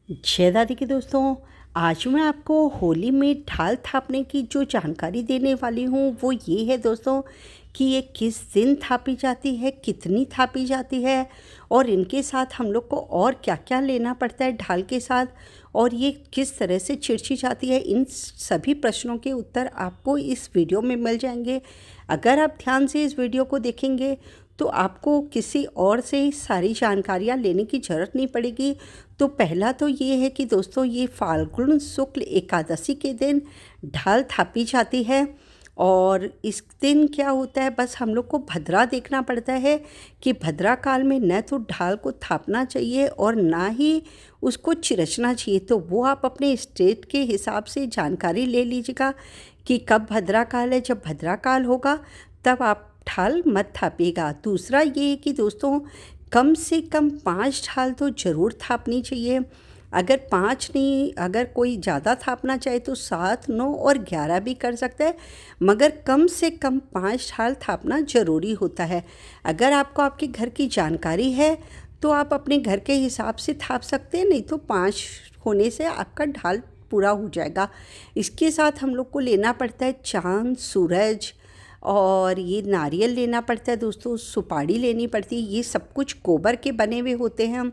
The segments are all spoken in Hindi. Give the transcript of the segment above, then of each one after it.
जय दादी के दोस्तों, आज मैं आपको होली में ढाल थापने की जो जानकारी देने वाली हूँ वो ये है दोस्तों कि ये किस दिन थापी जाती है, कितनी थापी जाती है और इनके साथ हम लोग को और क्या क्या लेना पड़ता है ढाल के साथ और ये किस तरह से छिड़ची जाती है। इन सभी प्रश्नों के उत्तर आपको इस वीडियो में मिल जाएंगे। अगर आप ध्यान से इस वीडियो को देखेंगे तो आपको किसी और से सारी जानकारियाँ लेने की ज़रूरत नहीं पड़ेगी। तो पहला तो ये है कि दोस्तों ये फाल्गुन शुक्ल एकादशी के दिन ढाल थापी जाती है और इस दिन क्या होता है, बस हम लोग को भद्रा देखना पड़ता है कि भद्रा काल में न तो ढाल को थापना चाहिए और ना ही उसको चिरचना चाहिए। तो वो आप अपने स्टेट के हिसाब से जानकारी ले लीजिएगा कि कब भद्रा काल है। जब भद्रा काल होगा तब आप ढाल मत थापिएगा। दूसरा ये है कि दोस्तों कम से कम 5 ढाल तो ज़रूर थापनी चाहिए। अगर 5 नहीं, अगर कोई ज़्यादा थापना चाहे तो 7, 9 और 11 भी कर सकता है, मगर कम से कम 5 ढाल थापना ज़रूरी होता है। अगर आपको आपके घर की जानकारी है तो आप अपने घर के हिसाब से थाप सकते हैं, नहीं तो 5 होने से आपका ढाल पूरा हो जाएगा। इसके साथ हम लोग को लेना पड़ता है चाँद, सूरज और ये नारियल लेना पड़ता है दोस्तों, सुपारी लेनी पड़ती है। ये सब कुछ गोबर के बने हुए होते हैं।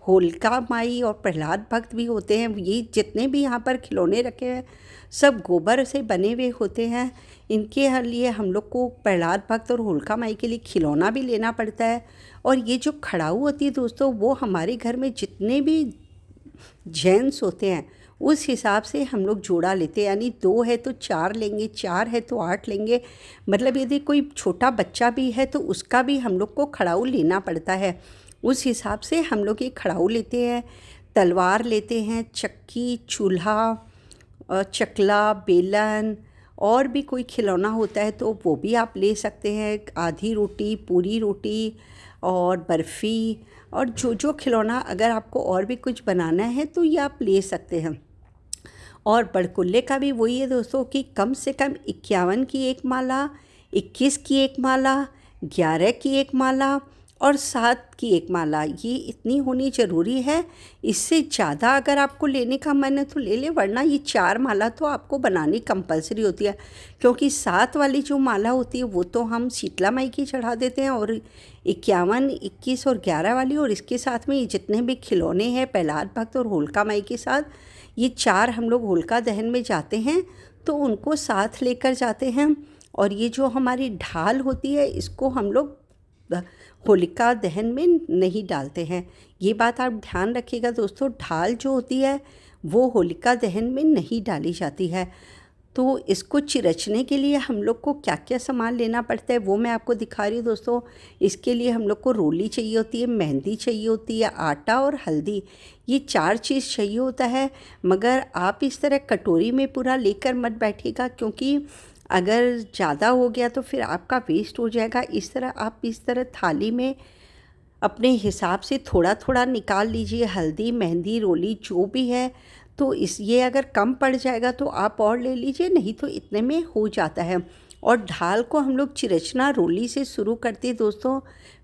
होलिका माई और प्रहलाद भक्त भी होते हैं। ये जितने भी यहाँ पर खिलौने रखे हैं सब गोबर से बने हुए होते हैं। इनके लिए हम लोग को प्रहलाद भक्त और होलिका माई के लिए खिलौना भी लेना पड़ता है। और ये जो खड़ाऊ होती है दोस्तों, वो हमारे घर में जितने भी जेंट्स होते हैं उस हिसाब से हम लोग जोड़ा लेते हैं, यानी 2 है तो 4 लेंगे, 4 है तो 8 लेंगे। मतलब यदि कोई छोटा बच्चा भी है तो उसका भी हम लोग को खड़ाऊ लेना पड़ता है। उस हिसाब से हम लोग ये खड़ाऊ लेते हैं। तलवार लेते हैं, चक्की, चूल्हा, चकला, बेलन और भी कोई खिलौना होता है तो वो भी आप ले सकते हैं। आधी रोटी, पूरी रोटी और बर्फ़ी और जो जो खिलौना अगर आपको और भी कुछ बनाना है तो ये आप ले सकते हैं। और बड़कुल्ले का भी वही है दोस्तों कि कम से कम 51 की एक माला, 21 की एक माला, 11 की एक माला और 7 की एक माला, ये इतनी होनी ज़रूरी है। इससे ज़्यादा अगर आपको लेने का मन है तो ले ले, वरना ये 4 माला तो आपको बनानी कंपलसरी होती है, क्योंकि 7 वाली जो माला होती है वो तो हम शीतला माई की चढ़ा देते हैं और 51, 21 और 11 वाली, और इसके साथ में ये जितने भी खिलौने हैं प्रहलाद भक्त और होलिका माई के साथ, ये 4 हम लोग होलिका दहन में जाते हैं तो उनको साथ लेकर जाते हैं। और ये जो हमारी ढाल होती है इसको हम लोग होलिका दहन में नहीं डालते हैं। ये बात आप ध्यान रखिएगा दोस्तों, ढाल जो होती है वो होलिका दहन में नहीं डाली जाती है। तो इसको चिरचने के लिए हम लोग को क्या क्या सामान लेना पड़ता है वो मैं आपको दिखा रही हूँ दोस्तों। इसके लिए हम लोग को रोली चाहिए होती है, मेहंदी चाहिए होती है, आटा और हल्दी, ये 4 चीज़ चाहिए होता है। मगर आप इस तरह कटोरी में पूरा लेकर मत बैठिएगा, क्योंकि अगर ज़्यादा हो गया तो फिर आपका वेस्ट हो जाएगा। इस तरह थाली में अपने हिसाब से थोड़ा थोड़ा निकाल लीजिए, हल्दी, मेहंदी, रोली जो भी है। तो ये अगर कम पड़ जाएगा तो आप और ले लीजिए, नहीं तो इतने में हो जाता है। और ढाल को हम लोग चिरचना रोली से शुरू करते हैं दोस्तों,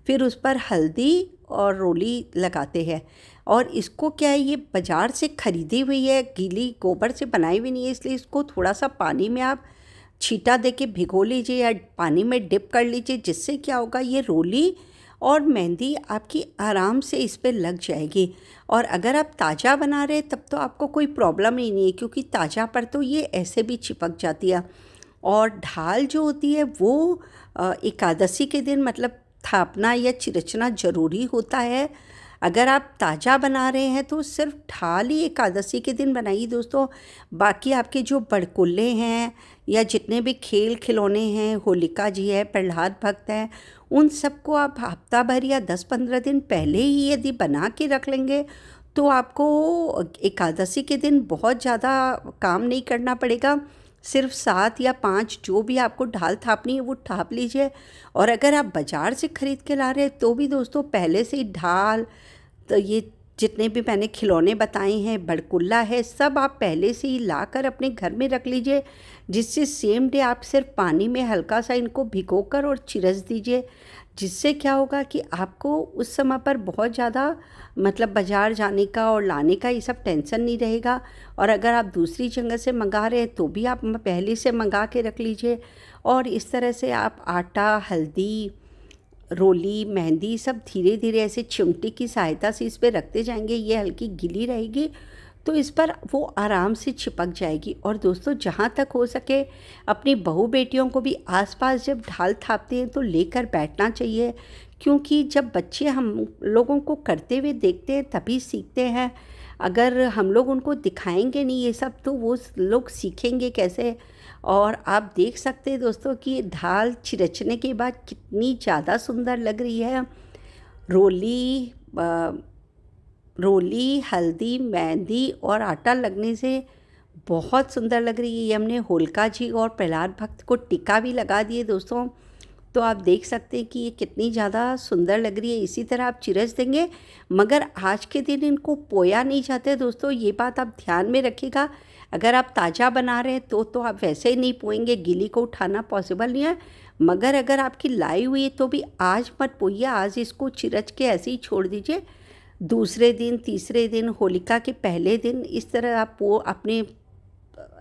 फिर उस पर हल्दी और रोली लगाते हैं। और इसको क्या है, ये बाज़ार से ख़रीदी हुई है, गीली गोबर से बनाई हुई नहीं है, इसलिए इसको थोड़ा सा पानी में आप छींटा दे के भिगो लीजिए या पानी में डिप कर लीजिए, जिससे क्या होगा ये रोली और मेहंदी आपकी आराम से इस पे लग जाएगी। और अगर आप ताज़ा बना रहे तब तो आपको कोई प्रॉब्लम ही नहीं है, क्योंकि ताज़ा पर तो ये ऐसे भी चिपक जाती है। और ढाल जो होती है वो एकादशी के दिन मतलब थापना या चिरचना ज़रूरी होता है। अगर आप ताज़ा बना रहे हैं तो सिर्फ ढाल ही एकादशी के दिन बनाइए दोस्तों। बाकी आपके जो बड़कुल्ले हैं या जितने भी खेल खिलौने हैं, होलिका जी है, प्रहलाद भक्त है, उन सबको आप हफ्ता भर या 10-15 दिन पहले ही यदि बना के रख लेंगे तो आपको एकादशी के दिन बहुत ज़्यादा काम नहीं करना पड़ेगा। सिर्फ 7 या 5 जो भी आपको ढाल थापनी है वो थाप लीजिए। और अगर आप बाज़ार से ख़रीद के ला रहे हैं तो भी दोस्तों पहले से ही ढाल, तो ये जितने भी मैंने खिलौने बताए हैं, बड़कुल्ला है, सब आप पहले से ही लाकर अपने घर में रख लीजिए, जिससे सेम डे आप सिर्फ पानी में हल्का सा इनको भिगोकर और चिरच दीजिए। जिससे क्या होगा कि आपको उस समय पर बहुत ज़्यादा मतलब बाज़ार जाने का और लाने का ये सब टेंशन नहीं रहेगा। और अगर आप दूसरी जगह से मंगा रहे हैं तो भी आप पहले से मंगा के रख लीजिए। और इस तरह से आप आटा, हल्दी, रोली, मेहंदी सब धीरे धीरे ऐसे चिमटे की सहायता से इस पर रखते जाएंगे। ये हल्की गीली रहेगी तो इस पर वो आराम से चिपक जाएगी। और दोस्तों, जहाँ तक हो सके अपनी बहू बेटियों को भी आसपास जब ढाल थापते हैं तो लेकर बैठना चाहिए, क्योंकि जब बच्चे हम लोगों को करते हुए देखते हैं तभी सीखते हैं। अगर हम लोग उनको दिखाएंगे नहीं ये सब तो वो लोग सीखेंगे कैसे। और आप देख सकते हैं दोस्तों कि ढाल छिड़कने के बाद कितनी ज़्यादा सुंदर लग रही है। रोली रोली, हल्दी, मेहंदी और आटा लगने से बहुत सुंदर लग रही है। ये हमने होलिका जी और प्रहलाद भक्त को टीका भी लगा दिए दोस्तों, तो आप देख सकते हैं कि ये कितनी ज़्यादा सुंदर लग रही है। इसी तरह आप चिरस देंगे, मगर आज के दिन इनको पोया नहीं जाते दोस्तों, ये बात आप ध्यान में रखिएगा। अगर आप ताज़ा बना रहे हैं तो आप वैसे ही नहीं पोएंगे, गीली को उठाना पॉसिबल नहीं है। मगर अगर आपकी लाई हुई है तो भी आज मत पोइए, आज इसको चिरच के ऐसे ही छोड़ दीजिए। दूसरे दिन, तीसरे दिन, होलिका के पहले दिन इस तरह आप अपने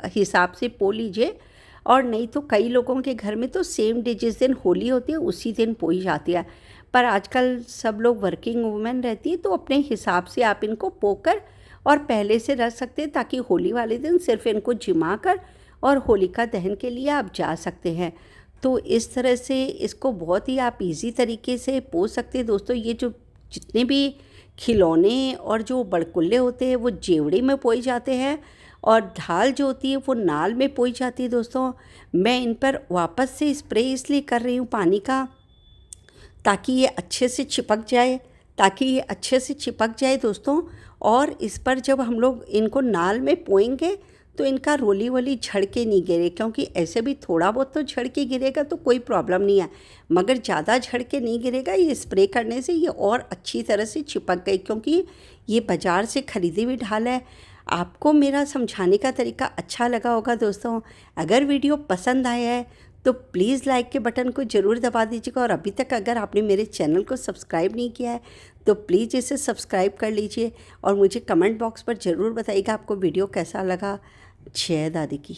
हिसाब से पो लीजिए। और नहीं तो कई लोगों के घर में तो सेम डे जिस दिन होली होती है उसी दिन पोई जाती है। पर आजकल सब लोग वर्किंग वुमेन रहती है तो अपने हिसाब से आप इनको पोकर और पहले से रख सकते हैं, ताकि होली वाले दिन सिर्फ इनको जिमा कर और होलिका दहन के लिए आप जा सकते हैं। तो इस तरह से इसको बहुत ही आप इजी तरीके से पोस सकते हैं दोस्तों। ये जो जितने भी खिलौने और जो बड़कुल्ले होते हैं वो जेवड़ी में पोए जाते हैं, और ढाल जो होती है वो नाल में पोई जाती है दोस्तों। मैं इन पर वापस से स्प्रे इसलिए कर रही हूँ पानी का, ताकि ये अच्छे से चिपक जाए दोस्तों। और इस पर जब हम लोग इनको नाल में पोएंगे तो इनका रोली वोली झड़ के नहीं गिरे, क्योंकि ऐसे भी थोड़ा बहुत तो झड़ के गिरेगा तो कोई प्रॉब्लम नहीं है, मगर ज़्यादा झड़ के नहीं गिरेगा। ये स्प्रे करने से ये और अच्छी तरह से चिपक गई, क्योंकि ये बाज़ार से ख़रीदी हुई ढाल है। आपको मेरा समझाने का तरीका अच्छा लगा होगा दोस्तों। अगर वीडियो पसंद आया है तो प्लीज़ लाइक के बटन को ज़रूर दबा दीजिएगा। और अभी तक अगर आपने मेरे चैनल को सब्सक्राइब नहीं किया है तो प्लीज़ इसे सब्सक्राइब कर लीजिए। और मुझे कमेंट बॉक्स पर ज़रूर बताइएगा आपको वीडियो कैसा लगा। जय दादी की।